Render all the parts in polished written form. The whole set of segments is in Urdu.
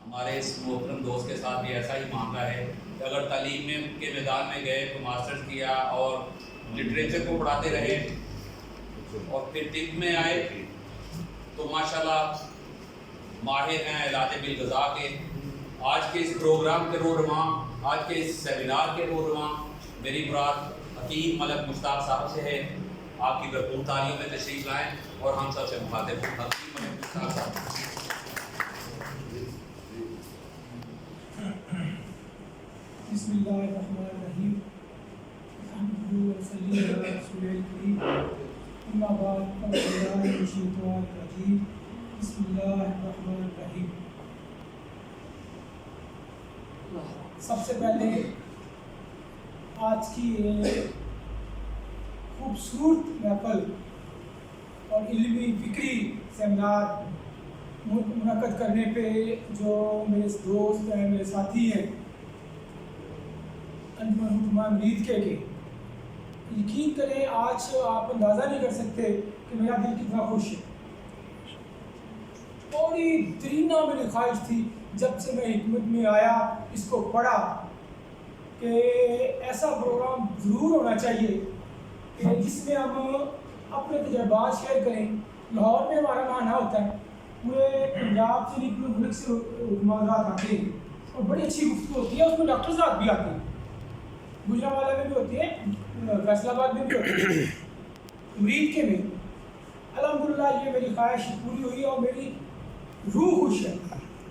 ہمارے اس محترم دوست کے ساتھ بھی ایسا ہی معاملہ ہے کہ اگر تعلیم میں کے میدان میں گئے تو ماسٹرز کیا اور لٹریچر کو پڑھاتے رہے اور پھر طب میں آئے تو ماشاءاللہ ماہر ہیں علاج بالغذا کے. آج کے اس پروگرام کے رہنما، آج کے اس سیمینار کے رہنما میری مراد حکیم ملک مشتاق صاحب سے ہے. آپ کی بھرپور تالیوں میں تشریف لائیں اور ہم سب سے مخاطب حکیم ملک مشتاق صاحب. بسم اللہ الرحمن الرحیم. الحمدللہ والصلاۃ علی رسول الکریم. اما بعد فاعوذ باللہ من الشیطان الرجیم. بسم اللہ الرحمن الرحیم. سب سے پہلے آج کی خوبصورت محفل اور علمی فکری سیمینار منعقد کرنے پہ جو میرے دوست ہیں، میرے ساتھی ہیں انجمن امید کے یقین کریں آج آپ اندازہ نہیں کر سکتے کہ میرا دل کتنا خوش ہے. بڑی ترینہ میری خواہش تھی جب سے میں حکمت میں آیا، اس کو پڑھا کہ ایسا پروگرام ضرور ہونا چاہیے کہ جس میں ہم اپنے تجربات شیئر کریں. لاہور میں ہمارا مانا ہوتا ہے، پورے پنجاب سے نہیں پورے ملک سے حکمران آتے ہیں اور بڑی اچھی گفتگو ہوتی ہے. اس میں ڈاکٹر صاحب بھی آتے ہیں، گجرانوالہ میں بھی ہوتی ہے، فیصل آباد میں بھی ہوتی ہے، امید کے میں. الحمدللہ یہ میری خواہش پوری ہوئی اور میری روح خوش ہے.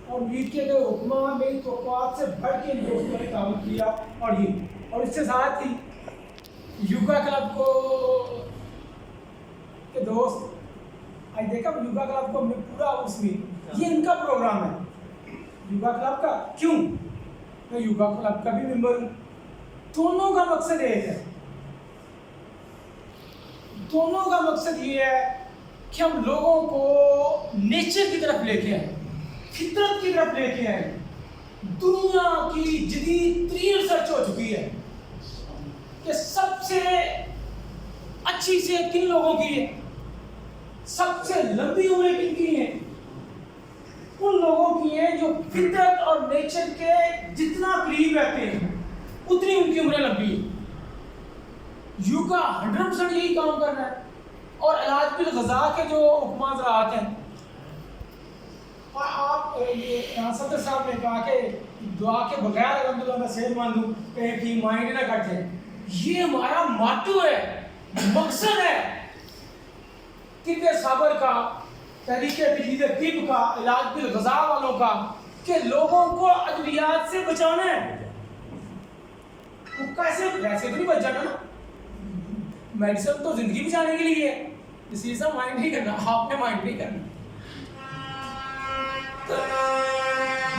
اور امید کے حکمہ میری توقعات سے بڑھ کے دوستوں نے دعوت کیا اور اس سے ساتھ ہی یوگا کلب کو کے دوست آج دیکھا یوگا کلب کو ہم نے پورا اس میں یہ ان کا پروگرام ہے یوگا کلب کا. کیوں؟ میں یوگا کلب کا بھی ممبر ہوں. دونوں کا مقصد ایک ہے، دونوں کا مقصد یہ ہے کہ ہم لوگوں کو نیچر کی طرف لے کے آئیں، فطرت کی طرف لے کے آئیں. دنیا کی جدید ترین ریسرچ ہو چکی ہے کہ سب سے اچھی صحت کن لوگوں کی ہے، سب سے لمبی عمریں کن کی ہیں؟ ان لوگوں کی ہیں جو فطرت اور نیچر کے جتنا قریب رہتے ہیں اتنی ان کی عمریں لمبی ہیں. یوگا 100% یہی کام کر رہا ہے. اور علاج بالغذا کے جو حکمات راحت ہیں، اور آپ یہاں صدر صاحب نے کہا کہ دعا کے بغیر الحمدللہ میں صحت مند ہوں، کہیں کہ مائنڈ نہ کٹ جائے. یہ ہمارا ماتو ہے، مقصد ہے طب صابر کا، تحریک تجدید طب کا، علاج بالغذا والوں کا، کہ لوگوں کو ادویات سے بچانا ہے. وہ کیسے تو نہیں بچ جانا نا، میڈیسن تو زندگی بچانے کے لیے ہے، اس لیے سب مائنڈ نہیں کرنا، آپ نے مائنڈ نہیں کرنا.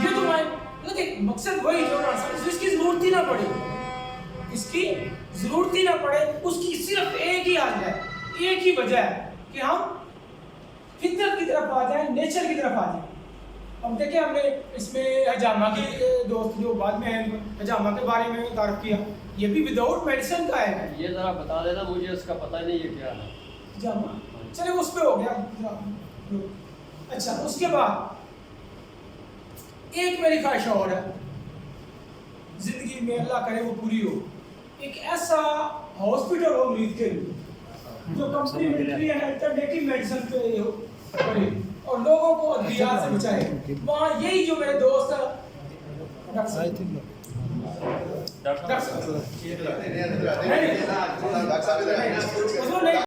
یہ تو مقصد وہی جو اس کی ضرورت ہی نہ پڑے، اس کی ضرورت ہی نہ پڑے. اس کی صرف ایک ہی حل ہے، ایک ہی وجہ ہے کہ ہم فطرت کی طرف آ جائیں، نیچر کی طرف آ جائیں. اب دیکھیں ہم نے اس میں حجامہ کے دوست جو بعد میں ہیں حجامہ کے بارے میں تعارف کیا، یہ بھی وداؤٹ میڈیسن کا ہے. یہ ذرا بتا دینا مجھے، اس کا پتہ نہیں یہ کیا ہے. حجامہ چلے اس پہ ہو گیا. اچھا اس کے بعد ایک میری خواہش اور ہے زندگی میں، اللہ کرے وہ پوری ہو، ایک ایسا ہاسپٹل ہو امید کے جو کمپلیمنٹری اینڈ الٹرنیٹیو میڈیسن پہ کرے اور لوگوں کو ادویات سے بچائے. وہاں یہی جو میرے دوست